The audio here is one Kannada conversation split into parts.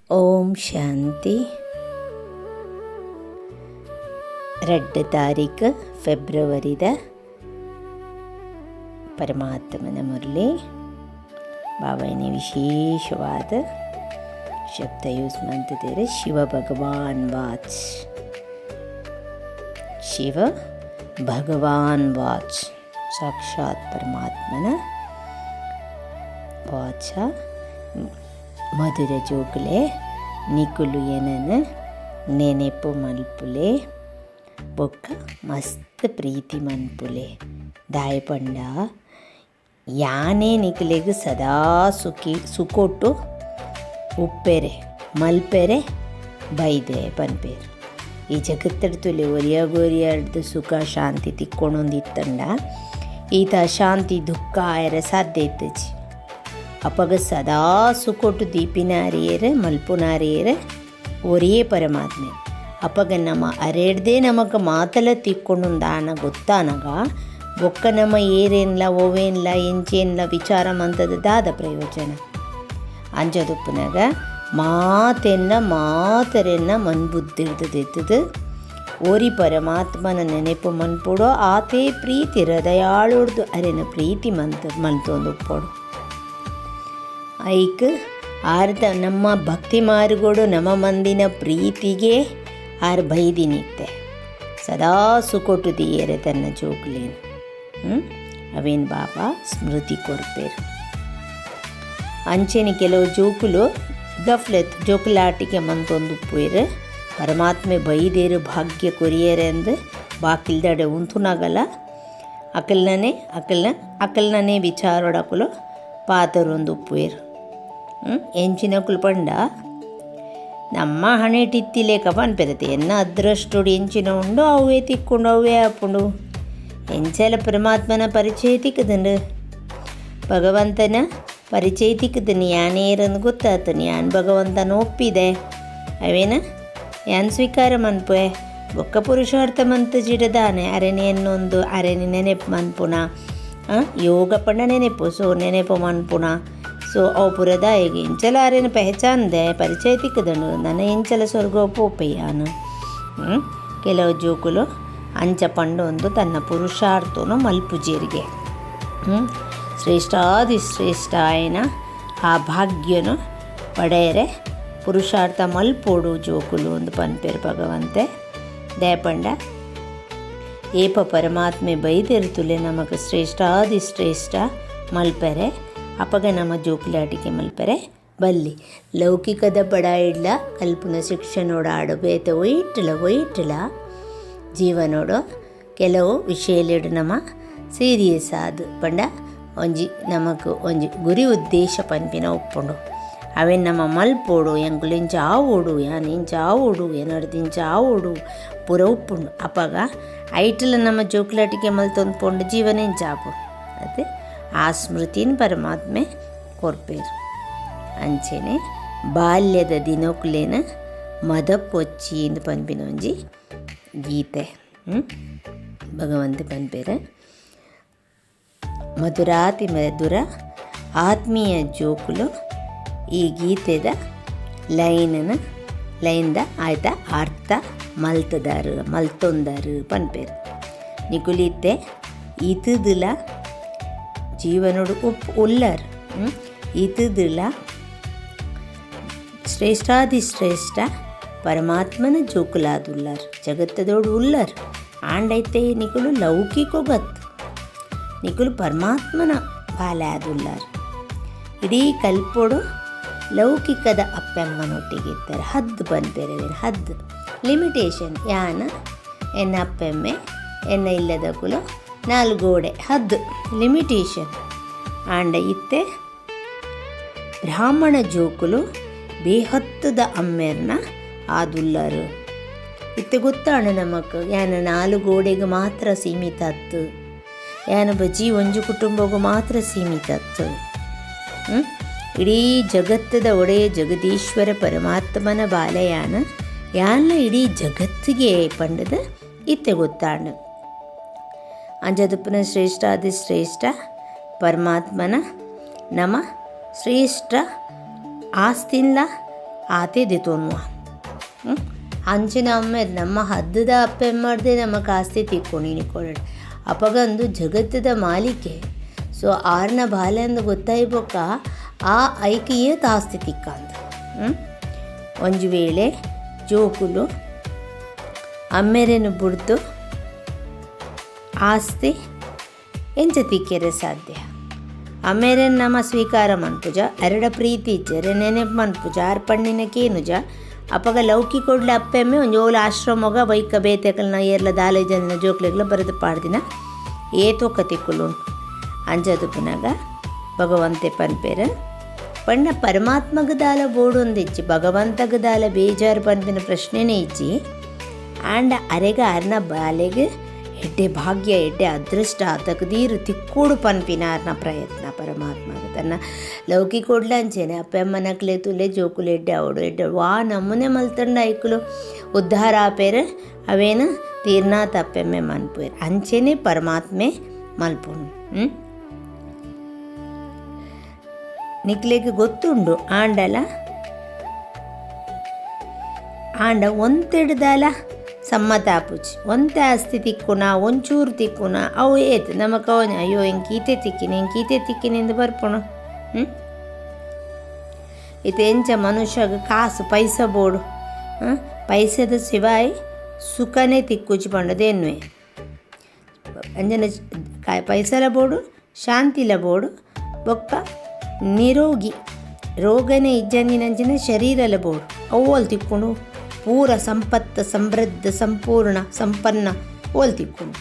ಓಂ ಶಾಂತಿ. 2 ತಾರೀಕು ಫೆಬ್ರವರಿದ ಪರಮಾತ್ಮನ ಮುರಳಿ ಬಾಬಾಯಿನ ವಿಶೇಷವಾದ ಶಬ್ದ ಯೂಸ್ ಮಾಡ್ತಿದ್ದಾರೆ. ಶಿವ ಭಗವಾನ್ ವಾಚ್, ಶಿವ ಭಗವಾನ್ ವಾಚ್, ಸಾಕ್ಷಾತ್ ಪರಮಾತ್ಮನ ವಾಚ. ಮಧುರ ಜೋಗುಲೆ ನಿಕುಲು ಏನನ ನೆನೆಪು ಮಲ್ಪುಲೆ ಬೊಕ್ಕ ಮಸ್ತ್ ಪ್ರೀತಿ ಮನ್ಪುಲೆ ದಾಯಪಂಡ ಯಾನೇ ನಿಕುಲೆಗ್ ಸದಾ ಸುಕೊಟ್ಟು ಉಪ್ಪೆರೆ ಮಲ್ಪೆರೆ ಬೈದೆ ಪನ್ಪೇರು. ಈ ಜಗತ್ತಡ್ತುಲೆ ಒರಿಯಾಗೋರಿಯಾಡ್ದು ಸುಖ ಶಾಂತಿ ತಿಕ್ಕೊಂಡೊಂದಿತ್ತಂಡ ಈತ ಶಾಂತಿ ದುಃಖ ಆಯರ ಸಾಧ್ಯ ಇತ್ತಜಿ. ಅಪ್ಪಗ ಸದಾ ಸುಕೊಟ್ಟು ದೀಪಿನಾರಿಯರೆ ಮಲ್ಪುನಾರಿಯರೆ ಒರಿಯೇ ಪರಮಾತ್ಮೆ. ಅಪ್ಪಗ ನಮ್ಮ ಅರೆಡ್ದೇ ನಮಗೆ ಮಾತಲ ತಿಕ್ಕೊಂಡು ದಾನ ಗೊತ್ತಾನಗ ಬೊಕ್ಕ ನಮ್ಮ ಏರೇನ್ಲ ಓವೇನ್ಲ ಎಂಚೇನ್ಲ ವಿಚಾರ ಮಂತದ ದಾದ ಪ್ರಯೋಜನ ಅಂಜದುಪ್ಪನಾಗ ಮಾತರೆನ್ನ ಮನ್ಬುದ್ಧಿಡ್ದದೆತ್ತದು ಓರಿ ಪರಮಾತ್ಮನ ನೆನೆಪು ಮನ್ಪುಡೋ ಆತೇ ಪ್ರೀತಿ ಹೃದಯಾಳೋಡ್ದು ಅರೆನ ಪ್ರೀತಿ ಮಲ್ತೊಂದು ಉಪ್ಪೋಡು ಐಕ್ ಆರ್ದ ನಮ್ಮ ಭಕ್ತಿ ಮಾರುಗೋಡು ನಮ್ಮ ಮಂದಿನ ಪ್ರೀತಿಗೆ ಆರು ಬೈದಿನಿತ್ತೆ ಸದಾ ಸುಕೊಟ್ಟು ದಿಯರೆ ತನ್ನ ಜೋಗುಲೇನು ಅವೇನು ಬಾಬಾ ಸ್ಮೃತಿ ಕೊರ್ಪೇರು. ಅಂಚೆನಿ ಕೆಲವು ಜೋಕುಲು ಗಫ್ಲೆತ್ ಜೋಕುಲಾಟಿಗೆ ಮಂತೊಂದು ಉಪ್ಪುಯರು ಪರಮಾತ್ಮೆ ಬೈದೇರು ಭಾಗ್ಯ ಕೊರಿಯರೆ ಅಂದು ಬಾಕಿಲ್ದಡೆ ಉಂತುನಾಗಲ್ಲ ಅಕಲ್ನೇ ವಿಚಾರೊಡಕುಲು ಪಾತರೊಂದು ಉಪ್ಪುಯರು. ಎಂಚಿನಕುಲು ಪಂಡ ನಮ್ಮ ಹಣೆಟಿತ್ತಿಲೇಕ ಪನ್ಪೆರತೆ ಎನ್ನ ಅದೃಷ್ಟೋಡು ಎಂಚಿನ ಉಂಡು ಅವೇ ತಿಕ್ಕೊಂಡು ಅವೇ ಹಾಪುಂಡು ಎಂಚಲ ಪರಮಾತ್ಮನ ಪರಿಚಯ ತಿಕ್ಕದಂಡು ಭಗವಂತನ ಪರಿಚಯ ತಿಕ್ಕದನು ಯಾನೇರಂದು ಗೊತ್ತಾತನು ಯಾನ್ ಭಗವಂತನ ಒಪ್ಪಿದೆ ಅವೇನ ಯಾನ್ ಸ್ವೀಕಾರ ಮನ್ಪುವೆ ಬೊಕ್ಕ ಪುರುಷಾರ್ಥ ಮಂತ ಜಿಡದಾನೆ ಅರೆನೆಯನ್ನೊಂದು ಅರೆನೆ ನೆನೆಪು ಮನ್ಪುನ ಯೋಗ ಪಂಡ ನೆನೆಪು ಸೊ ನೆನೆಪು ಮನ್ಪುನ ಸೊ ಅವು ಪುರದಾಯಿಗೆ ಇಂಚಲ ಆರೇನ ಪೆಹಚಾನ್ದೆ ಪರಿಚಯ ತಿಕ್ಕದನು ನನ್ನ ಇಂಚಲ ಸ್ವರ್ಗ ಪೋಪಯ್ಯಾನು. ಕೆಲವು ಜೋಕುಲು ಅಂಚ ಪಂಡೊಂದು ತನ್ನ ಪುರುಷಾರ್ಥನು ಮಲ್ಪುಜೇರಿಗೆ ಶ್ರೇಷ್ಠಾದಿಶ್ರೇಷ್ಠ ಆಯನ ಆ ಭಾಗ್ಯನು ಪಡೆಯರೆ ಪುರುಷಾರ್ಥ ಮಲ್ಪೋಡು ಜೋಕುಲು ಒಂದು ಪನ್ಪೇರು ಭಗವಂತೆ ದಯಪಂಡ ಏಪ ಪರಮಾತ್ಮೆ ಬೈದಿರ್ತುಲೆ ನಮಗೆ ಶ್ರೇಷ್ಠಾದಿಶ್ರೇಷ್ಠ ಮಲ್ಪೆರೆ ಅಪಗ ನಮ್ಮ ಜೋಕುಲಾಟಿಕೆ ಮಲ್ಪೆರೆ ಬಲ್ಲಿ ಲೌಕಿಕದ ಬಡ ಇಡ್ಲ ಕಲ್ಪನ ಶಿಕ್ಷಣೋಡ ಆಡಬೇತ ಒಯ್ಯಿಟ್ಟಿಲ್ಲ ಜೀವನೋಡು ಕೆಲವು ವಿಷಯಲಿಡು ನಮ್ಮ ಸೀರಿಯಸ್ ಆದು ಪಂಡ ಒಂಜಿ ನಮಕ್ ಒಂಜಿ ಗುರಿ ಉದ್ದೇಶ ಪನ್ಪಿನ ಒಪ್ಪುಂಡು ಅವೇನು ನಮ್ಮ ಮಲ್ಪೋಡು ಎಂಕುಲಿಂಚ ಆವೋಡು ಯಾನಿಂಚ ಆವೋಡು ಏನರ್ದಿಂಚ ಆವೋಡು ಪೂರ ಉಪ್ಪುಂಡು ಅಪಗ ಐಟಲ ನಮ್ಮ ಜೋಕುಲಾಟಿಕೆ ಮಲ್ತೊಂದು ಪೋಂಡು ಜೀವನ ಇಂಚ ಆಪು ಅದೇ ಆ ಸ್ಮೃತಿನ ಪರಮಾತ್ಮೆ ಕೊರ್ಪೇರು. ಅಂಚೆನೆ ಬಾಲ್ಯದ ದಿನೋಕ್ಲೇನ ಮದಪ್ಪೊಚ್ಚಿ ಎಂದು ಪನ್ಪಿನ ಒಂಜಿ ಗೀತೆ ಭಗವಂತ ಪನ್ಪೇರ ಮಧುರಾತಿ ಮಧುರ ಆತ್ಮೀಯ ಜೋಕುಲು ಈ ಗೀತೆದ ಲೈನ್ದ ಆಯ್ತಾ ಅರ್ಥ ಮಲ್ತೊಂದರು ಪನ್ಪೇರು ನಿಕುಲಿತ್ತೆ ಇತುದಿಲ ಜೀವನೋಡು ಉಲ್ಲರ್ ಇತುದಿಲ ಶ್ರೇಷ್ಠಾದಿಶ್ರೇಷ್ಠ ಪರಮಾತ್ಮನ ಜೋಕುಲಾದುಲ್ಲರ್ ಜಗತ್ತದೋಡು ಉಲ್ಲರ್ ಆಂಡೈತೆ ನಿಕುಲು ಲೌಕಿಕೋ ಗತ್ತು ನಿಕುಲು ಪರಮಾತ್ಮನ ಬಾಲೆ ಆದುಲ್ಲರ್ ಇಡೀ ಕಲ್ಪೋಡು ಲೌಕಿಕದ ಅಪ್ಪೆಮ್ಮನೊಟ್ಟಿಗಿದ್ದಾರೆ ಹದ್ದು ಪನ್ಪೆರವೇನು ಹದ್ದು ಲಿಮಿಟೇಷನ್ ಯಾನ ಎನ್ನ ಅಪ್ಪೆಮ್ಮೆ ಎನ್ನ ಇಲ್ಲದ ಕುಲು ನಾಲ್ಗೋಡೆ ಹದ್ದು ಲಿಮಿಟೇಷನ್ ಆಂಡ ಇತ್ತೆ ಬ್ರಾಹ್ಮಣ ಜೋಕುಲು ಬೇಹತ್ತದ ಅಮ್ಮೆರ್ನ ಆದುಲ್ಲರು ಇತ್ತೆ ಗೊತ್ತಾಣ ನಮಕ್ ಯಾನ 4 ಗೋಡೆಗೆ ಮಾತ್ರ ಸೀಮಿತ ಅತ್ತು ಯಾನ ಬಜ್ಜಿ ಒಂಜು ಕುಟುಂಬಗೂ ಮಾತ್ರ ಸೀಮಿತ ಅತ್ತು. ಇಡೀ ಜಗತ್ತದ ಒಡೆಯ ಜಗದೀಶ್ವರ ಪರಮಾತ್ಮನ ಬಾಲಯಾನ ಯಾನ ಇಡೀ ಜಗತ್ತಿಗೆ ಪಂಡದ ಇತ್ತೆ ಗೊತ್ತಾಣ ಅಂಜದುಪ್ಪನ ಶ್ರೇಷ್ಠಾದಿಶ್ರೇಷ್ಠ ಪರಮಾತ್ಮನ ನಮ್ಮ ಶ್ರೇಷ್ಠ ಆಸ್ತಿನ್ಲ ಆತೆ ದಿತೋನ್ವ ಅಂಚಿನ ಅಮ್ಮೆ ನಮ್ಮ ಹದ್ದದ ಅಪ್ಪೆ ಮಾಡಿದೆ ನಮ್ಮ ಕಾಸ್ತಿ ತಿಕ್ಕೊಂಡು ನಿಕ್ಕೊಳ್ಳಿ ಅಪಗಂದು ಜಗತ್ತದ ಮಾಲಿಕೆ ಸೊ ಆರ್ನ ಬಾಲೆ ಅಂದು ಗೊತ್ತಾಯ್ಬೊಕ್ಕ ಆ ಐಕೆಯೇ ತಾಸ್ತಿ ತಿಕ್ಕಂತ ಒಂಜು ವೇಳೆ ಜೋಕುಲು ಅಮ್ಮೆರೇನು ಬುಡ್ದು ಆಸ್ತಿ ಎಂಚ ತಿಕ್ಕೆರೆ ಸಾಧ್ಯ ಅಮ್ಮೆರೇನು ನಮ್ಮ ಸ್ವೀಕಾರ ಮನ್ಪುಜ ಎರಡ ಪ್ರೀತಿ ಇಜ್ಜರೆ ನೆನೆಪು ಮನ್ಪುಜ ಅರ್ಪಣ್ಣಿನಕೇನುಜ ಅಪಗ ಲೌಕಿ ಕೊಡ್ಲೆ ಅಪ್ಪೆಮ್ಮೆ ಒಂದು ಓಲ ಆಶ್ರಮಗ ಬೈಕ ಬೇತೆಕಲ್ನ ಏರ್ಲ ದಾಲೆ ಜನ ಜೋಕ್ಲೆಗ್ಲ ಬರೆದು ಪಾಡ್ದಿನ ಏತೋಕ ತಿಕ್ಕುಲು ಅಂಜದು ಪುನಗ ಭಗವಂತೆ ಪನ್ಪೇರ ಪಂಡ ಪರಮಾತ್ಮಗ ದಾಲ ಬೋಡೊಂದಿಜ್ಜಿ ಭಗವಂತಗ ದಾಲ ಬೇಜಾರು ಪನ್ಪಿನ ಪ್ರಶ್ನೆನೇ ಇಜ್ಜಿ ಆಂಡ ಅರೆಗ ಅರ್ನ ಬಾಲೆಗೆ ಎಡ್ಡೆ ಭಾಗ್ಯ ಎಡ್ಡೆ ಅದೃಷ್ಟ ತಗದೀರು ತಿಕ್ಕೋಡು ಪನ್ಪಿನ ಅರ್ನ ಪ್ರಯತ್ನ ಪರಮಾತ್ಮಗ ತನ್ನ ಲೌಕಿ ಕೊಡ್ಲಂಚೇನೆ ಅಪ್ಪಮ್ಮನಕ್ಲೆ ತುಲೆ ಜೋಕುಲು ಎಡ್ಡೆ ಅವಡು ಎಡ್ಡೆ ವಾ ನಮ್ಮನೆ ಮಲ್ತಂಡ ಐಕುಲು ಉದ್ಧಾರ ಆಪೇರ ಅವೇನು ತೀರ್ನಾ ತಪ್ಪೆಮ್ಮೆ ಮನ್ಪುಯರ್ ಅಂಚೆನೆ ಪರಮಾತ್ಮೆ ಮಲ್ಪುಂಡು ನಿಕ್ಲೆಗೆ ಗೊತ್ತುಂಡು ಆಂಡಲ ಆಂಡ ಒಂತೆಡ್ದಲ ಸಮ್ಮತ ಆಪುಜಿ ಒಂತೆ ಆಸ್ತಿ ತಿಕ್ಕುನ ಒಂಚೂರು ತಿಕ್ಕುನ ಅವು ಏತು ನಮಕ್ ಅವನ ಅಯ್ಯೋ ಹಿಂಗೆ ಕೀತೆ ತಿಕ್ಕಿನಿ ಎಂದು ಬರ್ಪುಣು ಇದು ಎಂಚ ಮನುಷ್ಯಗ ಕಾಸು ಪೈಸಾ ಬೋಡು ಪೈಸದ ಸಿವಾಯ್ ಸುಖನೇ ತಿಕ್ಕುಜಿ ಪಂಡದೇನ್ವೆ ಅಂಜನ ಪೈಸಲ ಬೋಡು ಶಾಂತಿಲ ಬೋಡು ಬೊಕ್ಕ ನಿರೋಗಿ ರೋಗನೇ ಇಜ್ಜಂಜಿನಂಚಿನ ಶರೀರಲ ಬೋಡು ಅವು ತಿಕ್ಕೊಂಡು ಪೂರ ಸಂಪತ್ತು ಸಮೃದ್ಧ ಸಂಪೂರ್ಣ ಸಂಪನ್ನ ಓಲ್ ತಿಕ್ಕೊಂಡು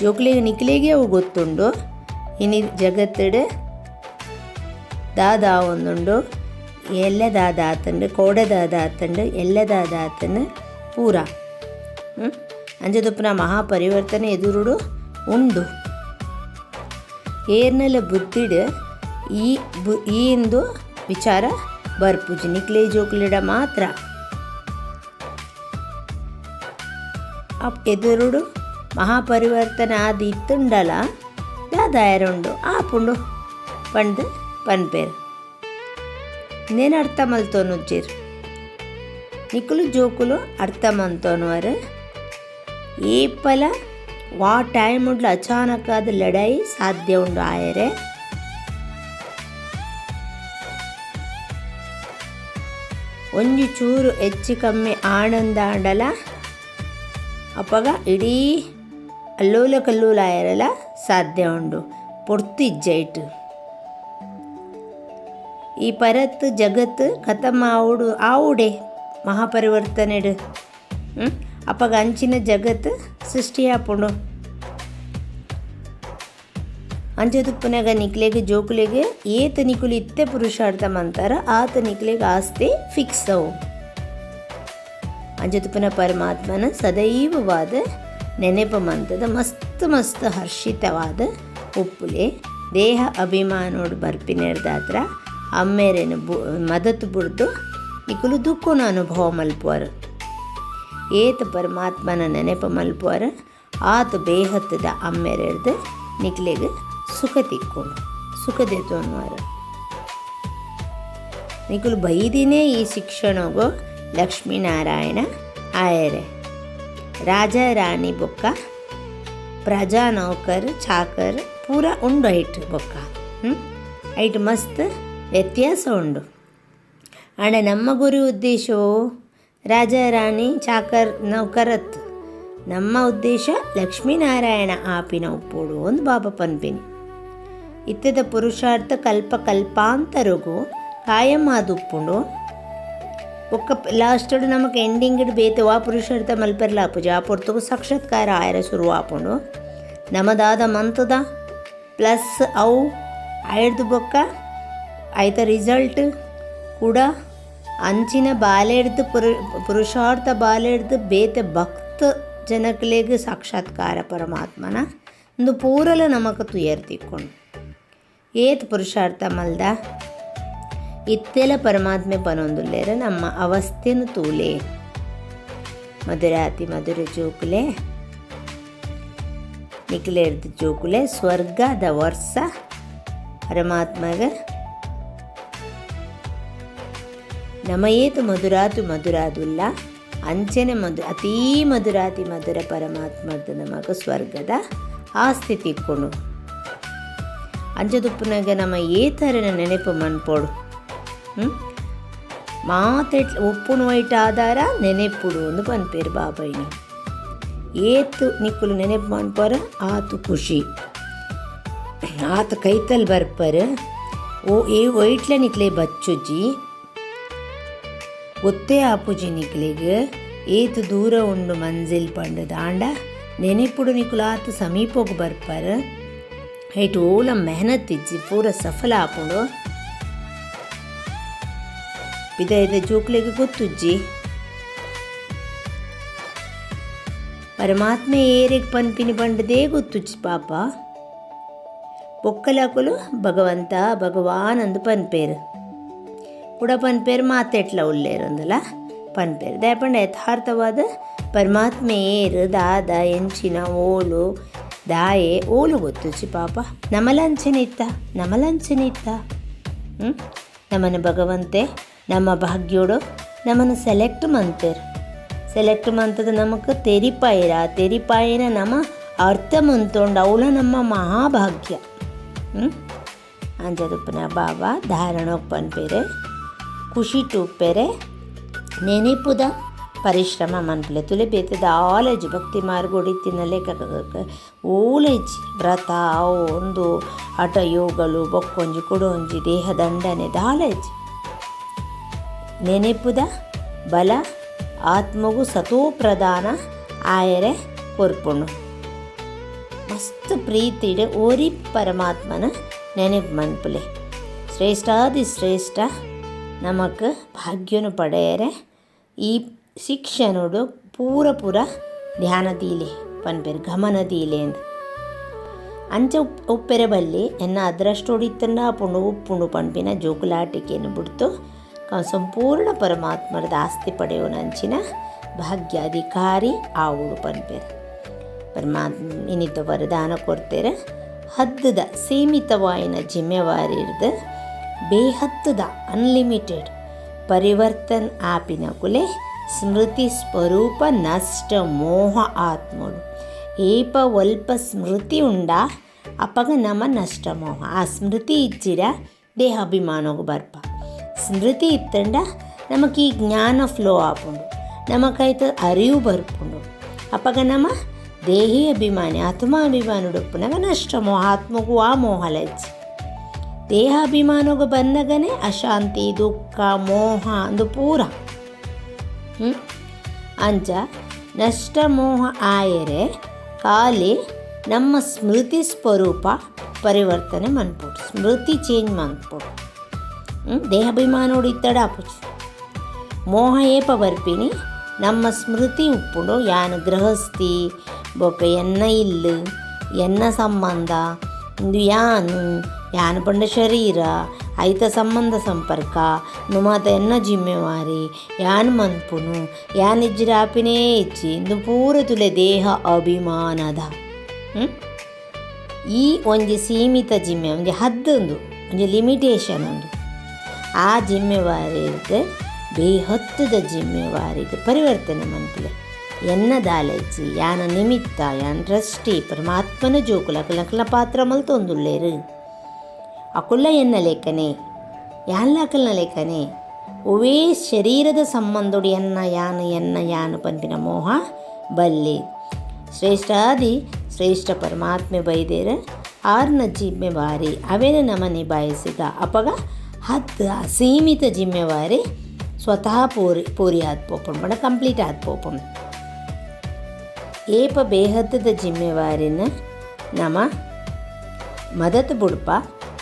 ಜೋಕ್ಲಿಗೆ ನಿಕ್ಲಿಗೆ ಅವು ಗೊತ್ತುಂಡು ಇನಿ ಜಗತ್ತಡೆ ದಾದ ಒಂದುಂಡು ಎಲ್ಲ ದಾದ ಆತಂಡು ಕೋಡೆ ದಾದ ಆತಂಡು ಎಲ್ಲ ದಾದ ಆತಂಡು ಪೂರ ಅಂಜದಪ್ಪನ ಮಹಾಪರಿವರ್ತನೆ ಎದುರುಡು ಉಂಡು ಏರ್ನೆಲ್ಲ ಬುದ್ಧಿಡು ಈ ಇಂದು ವಿಚಾರ ಬರ್ಪುಜಿ ನಿಕ್ಲೆ ಜೋಕ್ಲಿಡ ಮಾತ್ರ ಎದುರುಡು ಮಹಾಪರಿವರ್ತನೆ ಆದ ಇತ್ತುಂಡಲ ದಾದಾಯರುಂಡು ಆಪುಂಡು ಪಂಡು ಪನ್ಪೇರು ಇನ್ನೇನು ಅರ್ಥ ಮಲ್ತೋನು ಉಜ್ಜಿರು ನಿಕ್ಕುಲು ಜೋಕುಲು ಅರ್ಥ ಮಂತೋನುವರು ಏಪಲ ವಾ ಟೈಮ್ ಉಂಡ್ಲ ಅಚಾನಕ್ಕಾದ ಲಡಾಯಿ ಸಾಧ್ಯ ಉಂಡು ಆಯರೆ ಒಂಜಿ ಚೂರು ಹೆಚ್ಚು ಕಮ್ಮಿ ಆನಂದ ಆಂಡಲ ಅಪ್ಪಗ ಇಡೀ ಅಲ್ಲೋಲ ಕಲ್ಲೂಲ ಆಯರಲ್ಲ ಸಾಧ್ಯ ಉಂಡು ಪೊರ್ತು ಇಜ್ಜೈಟು ಈ ಪರತ್ ಜಗತ್ತು ಖತಮ್ ಆವುಡೆ ಮಹಾಪರಿವರ್ತನೆಡು ಅಪ್ಪಗ ಅಂಚಿನ ಜಗತ್ತು ಸೃಷ್ಟಿ ಆಪುಂಡು ಅಂಚದುಪ್ಪನಾಗ ನಿಕ್ಲೆಗೆ ಜೋಕುಲೆಗೆ ಏತ ನಿಕುಲು ಇತ್ತೆ ಪುರುಷಾರ್ಥ ಮಂತಾರ ಆತ ನಿಕ್ಲೆಗೆ ಆಸ್ತಿ ಫಿಕ್ಸ್ ಅವು ಅಂಜತುಪ್ಪನ ಪರಮಾತ್ಮನ ಸದೈವವಾದ ನೆನೆಪ ಮಂತದ ಮಸ್ತ್ ಹರ್ಷಿತವಾದ ಉಪ್ಪುಲೆ ದೇಹ ಅಭಿಮಾನೋಡು ಬರ್ಪಿನೆರ್ದಾತ್ರ ಅಮ್ಮೇರೇನು ಮದತ್ತು ಬುಡ್ದು ನಿಕುಲು ದುಃಖನ ಅನುಭವ ಮಲ್ಪುವರು ಏತ ಪರಮಾತ್ಮನ ನೆನೆಪ ಮಲ್ಪುವರು ಆತ ಬೇಹತ್ತದ ಅಮ್ಮೆರೆಡ್ದು ನಿಕ್ಲೆಗೆ ಸುಖ ತಿಕ್ಕೊಂಡು ಸುಖದೇತು ಅನ್ನುವರು ನಿಕುಲು ಬೈದಿನೇ ಈ ಶಿಕ್ಷಣಗೋ ಲಕ್ಷ್ಮೀನಾರಾಯಣ ಆಯರೆ ರಾಜ ರಾಣಿ ಬೊಕ್ಕ ಪ್ರಜಾ ನೌಕರ್ ಚಾಕರ್ ಪೂರ ಉಂಡು ಐಟ್ ಬೊಕ್ಕ ಐಟ್ ಮಸ್ತ್ ವ್ಯತ್ಯಾಸ ಉಂಡು ಆಂಡ ನಮ್ಮ ಗುರಿ ಉದ್ದೇಶವು ರಾಜ ರಾಣಿ ಚಾಕರ್ ನೌಕರತ್ ನಮ್ಮ ಉದ್ದೇಶ ಲಕ್ಷ್ಮೀನಾರಾಯಣ ಆಪಿನ ಉಪ್ಪೋಡು ಒಂದು ಬಾಬಾ ಪನ್ಪಿನಿ ಇತ್ತದ ಪುರುಷಾರ್ಥ ಕಲ್ಪಾಂತರಗೂ ಕಾಯಂ ಆದುಪ್ಪುಂಡು ಒಕ್ಕ ಲಾಸ್ಟಡು ನಮಗೆ ಎಂಡಿಂಗ್ ಬೇತೆ ವಾ ಪುರುಷಾರ್ಥ ಮಲ್ಪೆರ್ಲ ಆಪುಜ ಆ ಪೊರ್ತುಗು ಸಾಕ್ಷಾತ್ಕಾರ ಆಯರ ಶುರು ಆಪುಂಡು ನಮದಾದ ಮಂತದ ಪ್ಲಸ್ ಅವು ಆಯ್ದು ಬೊಕ್ಕ ಆಯ್ತ ರಿಸಲ್ಟ್ ಕೂಡ ಅಂಚಿನ ಬಾಲೆಡ್ದು ಪುರುಷಾರ್ಥ ಬಾಲೆಡ್ದು ಬೇತೆ ಭಕ್ತ ಜನಕ್ಲೆಗ್ ಸಾಕ್ಷಾತ್ಕಾರ ಪರಮಾತ್ಮನ ಒಂದು ಪೂರಲ ನಮಕ್ ತುಯರ್ ತಿಕ್ಕೊಂಡು ಏತ್ ಪುರುಷಾರ್ಥ ಮಲ್ದ ಇತ್ತೆಲ ಪರಮಾತ್ಮೆ ಪನೊಂದುಲ್ಲೇರ ನಮ್ಮ ಅವಸ್ಥೆನು ತೂಲೆ ಮಧುರಾತಿ ಮಧುರ ಜೋಕುಲೆ ನಿಕ್ಲೇರ್ದು ಜೋಕುಲೆ ಸ್ವರ್ಗದ ವರ್ಷ ಪರಮಾತ್ಮಗ ನಮಯೇತು ಮಧುರಾತು ಮಧುರಾದುಲ್ಲ ಅಂಚನೆ ಅತೀ ಮಧುರಾತಿ ಮಧುರ ಪರಮಾತ್ಮದ ನಮಗೆ ಸ್ವರ್ಗದ ಆಸ್ತಿ ತಿಕ್ಕೊಂಡು ಅಂಚದುಪ್ಪನಾಗ ನಮ್ಮ ಏತರನ ನೆನಪು ಮನ್ಪೋಡು ಮಾತೆಟ್ ಉಪ್ಪುನು ವೈಟ್ ಆಧಾರ ನೆನೆಪುಡು ಒಂದು ಪನ್ಪೇರು ಬಾಬೈನಿ ಏತು ನಿಕ್ಕುಲು ನೆನಪು ಮನ್ಪೋರ ಆತು ಖುಷಿ ಆತ ಕೈತಲ್ ಬರ್ಪರ ವೈಟ್ಲ ನಿಕ್ಲೆ ಬಚ್ಚುಜಿ ಗೊತ್ತೇ ಆಪುಜಿ ನಿಕ್ಲೆಗೆ ಏತು ದೂರ ಉಂಡು ಮಂಜಿಲ್ ಪಂಡು ದಾಂಡ ನೆನೆಪುಡು ನಿಕ್ಕುಲು ಆತು ಸಮೀಪೋಗು ಬರ್ಪರ ಹೈಟ್ ಓಲ ಮೆಹನತ್ ಇಜ್ಜಿ ಪೂರ ಸಫಲ ಆಪುಂಡು ಪಿದ ಜೋಕ್ಲೆಗೆ ಗೊತ್ತುಜ್ಜಿ ಪರಮಾತ್ಮ ಏರೆಗೆ ಪನ್ಪಿನಿ ಪಂಡದೇ ಗೊತ್ತುಜ್ಜಿ ಪಾಪ ಬೊಕ್ಕಲಾಕುಲು ಭಗವಂತ ಭಗವಾನ್ ಅಂದು ಪನ್ಪೇರು ಕೂಡ ಪನ್ಪೇರು ಮಾತೆಟ್ಲ ಉಲ್ಲೇರಂದಲ್ಲ ಪನ್ಪೇರು ದಯಪಂಡ ಯಥಾರ್ಥವಾದ ಪರಮಾತ್ಮ ಏರು ದಾದ ಎಂಚಿನ ಓಲು ದಾಯೆ ಓಲು ಗೊತ್ತುಜ್ಜಿ ಪಾಪ ನಮಲಂಚನೆ ಇತ್ತ ನಮ್ಮನ ಭಗವಂತೆ ನಮ್ಮ ಭಾಗ್ಯೋಡು ನಮ್ಮನ್ನು ಸೆಲೆಕ್ಟ್ ಮಂತದ ನಮಗೆ ತೆರಿಪಾಯಿನ ನಮ್ಮ ಅರ್ಥ ಮಂತೊಂಡು ಅವಳ ನಮ್ಮ ಮಹಾಭಾಗ್ಯ ಅಂಜದುಪ್ಪನ ಬಾಬಾ ಧಾರಣೋಗಿ ಪನ್ಪೇರೆ ಖುಷಿ ಟೂಪೇರೆ ನೆನೆಪುದ ಪರಿಶ್ರಮ ಮನ್ಪಲೆ ತುಲೆ ಬೇತದ ಆಲೇಜ್ ಭಕ್ತಿ ಮಾರ್ಗೊಡಿತಿನ ಲೆಕ್ಕ ಓಲೇಜಿ ವ್ರತ ಒಂದು ಹಠ ಯೋಗಲು ಬೊಕ್ಕೊಂಜಿ ಕೊಡೊಂಜಿ ದೇಹ ದಂಡನೆ ದಾಲೇಜಿ ನೆನೆಪುದ ಬಲ ಆತ್ಮಗೂ ಸತೋ ಪ್ರಧಾನ ಆಯರೆ ಕೊರ್ಪುಣು ಮಸ್ತ್ ಪ್ರೀತಿಡೆ ಓರಿ ಪರಮಾತ್ಮನ ನೆನಪು ಮನ್ಪುಲೆ ಶ್ರೇಷ್ಠಾದಿ ಶ್ರೇಷ್ಠ ನಮಕ್ ಭಾಗ್ಯನು ಪಡೆಯರೆ ಈ ಶಿಕ್ಷಣೋಡು ಪೂರ ಧ್ಯಾನದೀಲೆ ಪನ್ಪೇರು ಗಮನದೀಲೆ ಅಂದ ಅಂಚ ಉಪ್ಪೆರೆ ಬಲ್ಲಿ ಎನ್ನ ಅದರಷ್ಟೊಡಿತಂಡ ಪುಂಡು ಉಪ್ಪುಂಡು ಪನ್ಪಿನ ಜೋಕುಲಾಟಿಕೆಯನ್ನು ಬಿಡ್ತು ಸಂಪೂರ್ಣ ಪರಮಾತ್ಮರದ ಆಸ್ತಿ ಪಡೆಯೋನಂಚಿನ ಭಾಗ್ಯಾಧಿಕಾರಿ ಆವುಡು ಪನ್ಪೇರು ಪರಮಾತ್ಮ ಇನ್ನಿತ ವರದಾನ ಕೊಡ್ತೇರೆ ಹದ್ದದ ಸೀಮಿತವಾಯಿನ ಜಿಮ್ಮೆವಾರಿ ಇರ್ದು ಬೇಹತ್ತದ ಅನ್ಲಿಮಿಟೆಡ್ ಪರಿವರ್ತನ್ ಆಪಿನ ಕುಲೆ ಸ್ಮೃತಿ ಸ್ವರೂಪ ನಷ್ಟ ಮೋಹ ಆತ್ಮಡು ಏಪ ಒಲ್ಪ ಸ್ಮೃತಿ ಉಂಡ ಅಪಗ ನಮ ನಷ್ಟ ಮೋಹ ಆ ಸ್ಮೃತಿ ಇಚ್ಚಿರ ದೇಹಾಭಿಮಾನಗು ಬರ್ಪ ಸ್ಮೃತಿ ಇತ್ತಂಡ ನಮಗೆ ಈ ಜ್ಞಾನ ಫ್ಲೋ ಆಪುಂಡು ನಮಕೈತ ಅರಿವು ಬರ್ಪುಂಡು ಅಪಗ ನಮ್ಮ ದೇಹಿ ಅಭಿಮಾನಿ ಆತ್ಮಾಭಿಮಾನುಡುಪ್ಪುನಾಗ ನಷ್ಟ ಮೋಹ ಆತ್ಮಗೂ ಆ ಮೋಹಲಜ್ಜಿ ದೇಹಾಭಿಮಾನಗ ಬಂದಾಗನೇ ಅಶಾಂತಿ ದುಃಖ ಮೋಹ ಅಂದು ಪೂರ ಅಂಚ ನಷ್ಟ ಮೋಹ ಆಯರೆ ಖಾಲಿ ನಮ್ಮ ಸ್ಮೃತಿ ಸ್ವರೂಪ ಪರಿವರ್ತನೆ ಮನ್ಪೋಡು ಸ್ಮೃತಿ ಚೇಂಜ್ ಮನ್ಪೋಡು ದೇಹಾಭಿಮಾನೋಡು ಇತ್ತಡ ಆಪುಜಿ ಮೋಹ ಏಪ ಬರ್ಪಿನಿ ನಮ್ಮ ಸ್ಮೃತಿ ಉಪ್ಪುಂಡು ಯಾನು ಗೃಹಸ್ಥಿ ಬೊಕ್ಕ ಎನ್ನ ಇಲ್ಲು ಎನ್ನ ಸಂಬಂಧ ಯಾನು ಪಂಡ ಶರೀರ ಐತ ಸಂಬಂಧ ಸಂಪರ್ಕ ನುಮಾತ ಎನ್ನ ಜಿಮ್ಮೆವಾರಿ ಯಾನು ಮನ್ಪುನು ಯಾನ್ ಇಜ್ಜಿರ ಆಪಿನೇ ಇಚ್ಚಿ ಇಂದು ಪೂರ ತುಲೆ ದೇಹ ಅಭಿಮಾನದ ಈ ಒಂಜಿ ಸೀಮಿತ ಜಿಮ್ಮೆ ಒಂಜಿ ಹದ್ದೊಂದು ಒಂಜಿ ಲಿಮಿಟೇಷನ್ ಉಂದು ಆ ಜಿಮ್ಮೆವಾರಿದ ಬೇಹತ್ತದ ಜಿಮ್ಮೆವಾರಿದ ಪರಿವರ್ತನೆ ಮನ್ಪುಲೆ ಎನ್ನ ದಾಲೆಜ್ಜಿ ಯಾನ ನಿಮಿತ್ತ ಯಾನ್ ದೃಷ್ಟಿ ಪರಮಾತ್ಮನ ಜೋಕುಲ ಅಕಲ್ನ ಪಾತ್ರ ಮಲ್ತೊಂದುಲ್ಲೇರು ಅಕುಲ್ಲ ಎನ್ನ ಲೇಖನೆ ಯಾನ್ಲಾಕಲ್ನ ಲೇಖನೆ ಒವೇ ಶರೀರದ ಸಂಬಂಧೋಡು ಎನ್ನ ಯಾನು ಪಂಪಿನ ಮೋಹ ಬಲ್ಲೆ ಶ್ರೇಷ್ಠಾದಿ ಶ್ರೇಷ್ಠ ಪರಮಾತ್ಮೆ ಬೈದೇರ ಆರ್ನ ಜಿಮ್ಮೆವಾರಿ ಅವೇನ ನಮ ನಿಭಾಯಿಸಿದ ಅಪಗ ಹತ್ತು ಅಸೀಮಿತ ಜಿಮ್ಮೆವಾರಿ ಸ್ವತಃ ಪೂರಿ ಆದ್ ಪೋಪುಂಡು ಬಡ ಕಂಪ್ಲೀಟ್ ಆದ್ ಪೋಪುಂಡು ಏಪ ಬೇಹದ್ದದ ಜಿಮ್ಮೆವಾರಿನ ನಮ ಮದತ್ ಬುಡ್ಪ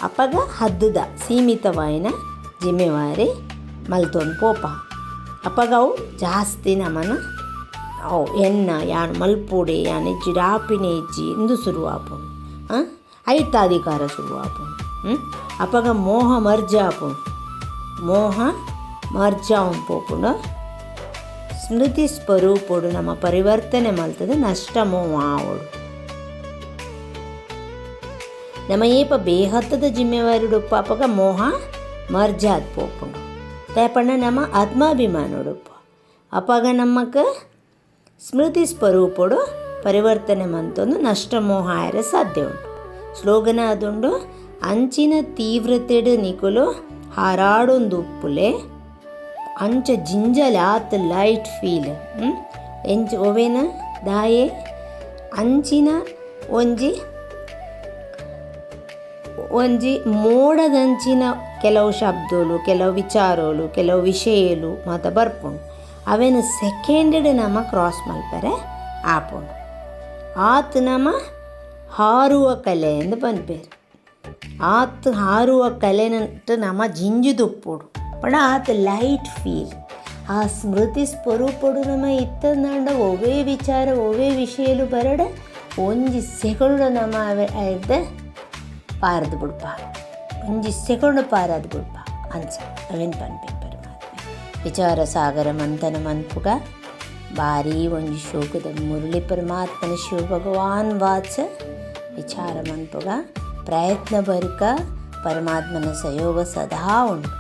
ಅಪಗ ಹದ್ದದ ಸೀಮಿತವಾಯಿನ ಜಿಮ್ಮೆವಾರಿ ಮಲ್ತೊಂದು ಪೋಪ ಅಪಗವು ಜಾಸ್ತಿ ನಮನ ಅವು ಎನ್ನ ಯಾನು ಮಲ್ಪುಡೆ ಯಾನು ಇಜ್ಜಿ ಡಾಪಿನೆ ಇಜ್ಜಿ ಇಂದು ಶುರುವಾಪುಂಡು ಐತಾಧಿಕಾರ ಶುರುವಾಪುಂಡು ಅಪಗ ಮೋಹ ಮರ್ಜ ಆಪುಂಡು ಮೋಹ ಮರ್ಜ ಉಂಡು ಪೋಪುಂಡು ಸ್ಮೃತಿ ಸ್ವರೂಪೋಡು ನಮ್ಮ ಪರಿವರ್ತನೆ ಮಲ್ತದ ನಷ್ಟ ಮೋಹ ಆವೋಡು ನಮ್ಮ ಏಪ ಬೇಹತ್ತದ ಜಿಮ್ಮೆವಾರಿ ಉಡುಪ್ಪ ಅಪಗ ಮೋಹ ಮರ್ಜ ಆದ್ ಪೋಪುಂಡು ತೇಪಣ್ಣ ನಮ್ಮ ಆತ್ಮಾಭಿಮಾನ ಉಡುಪು ಅಪಾಗ ನಮ್ಮಕ್ಕೆ ಸ್ಮೃತಿ ಸ್ವರೂಪಡು ಪರಿವರ್ತನೆ ಮಂತೊಂದು ನಷ್ಟಮೋಹ ಆಯರ ಸಾಧ್ಯ ಉಂಟು. ಸ್ಲೋಗನ ಅದುಂಡು ಅಂಚಿನ ತೀವ್ರತೆಡು ನಿಕುಲು ಹಾರಾಡೊಂದು ಉಪ್ಪುಲೆ ಅಂಚ ಜಿಂಜಲ್ ಆತ್ ಲೈಟ್ ಫೀಲ್ ಎಂಚ ಒವೇನ ದಾಯೆ ಅಂಚಿನ ಒಂಜಿ ಮೋಡದಂಚಿನ ಕೆಲವು ಶಬ್ದಗಳು ಕೆಲವು ವಿಚಾರಗಳು ಕೆಲವು ವಿಷಯಗಳು ಮಾತ ಬರ್ಪುಂಡು ಅವೇನು ಸೆಕೆಂಡ್ ನಮ್ಮ ಕ್ರಾಸ್ ಮಲ್ಪರೆ ಆಪುಂಡು. ಆತ್ ನಮ್ಮ ಹಾರುವ ಕಲೆ ಎಂದು ಪನ್ಪೇರು. ಆತ್ ಹಾರುವ ಕಲೆನಂಟು ನಮ್ಮ ಜಿಂಜುದುಪ್ಪುಡು ಪಂಡ ಆತ್ ಲೈಟ್ ಫೀಲ್ ಆ ಸ್ಮೃತಿ ಸ್ವರೂಪಡು ನಮ್ಮ ಇತ್ತಂದಾಂಡ ಒವೇ ವಿಚಾರ ಒವೇ ವಿಷಯಲು ಬರಡ ಒಂಜಿ ಸೆಕೆಂಡ್ ನಮ್ಮ ಅದ ಪಾರದು ಬಿಡ್ಪ ಒಂಜಿ ಸೆಕೆಂಡ್ ಪಾರದು ಬಿಡ್ಪ ಅಂಚ ಅವೇನು ಪನ್ಪೇರು ಪರಮಾತ್ಮ ವಿಚಾರ ಸಾಗರ ಮಂಥನ ಮನ್ಪುಗ ಭಾರಿ ಒಂಜಿ ಶೋಕದ ಮುರಳಿ ಪರಮಾತ್ಮನ ಶಿವ ಭಗವಾನ್ ವಾಚ ವಿಚಾರ ಮನ್ಪುಗ ಪ್ರಯತ್ನ ಬರ್ಕ ಪರಮಾತ್ಮನ ಸಹಯೋಗ ಸದಾ ಉಂಟು.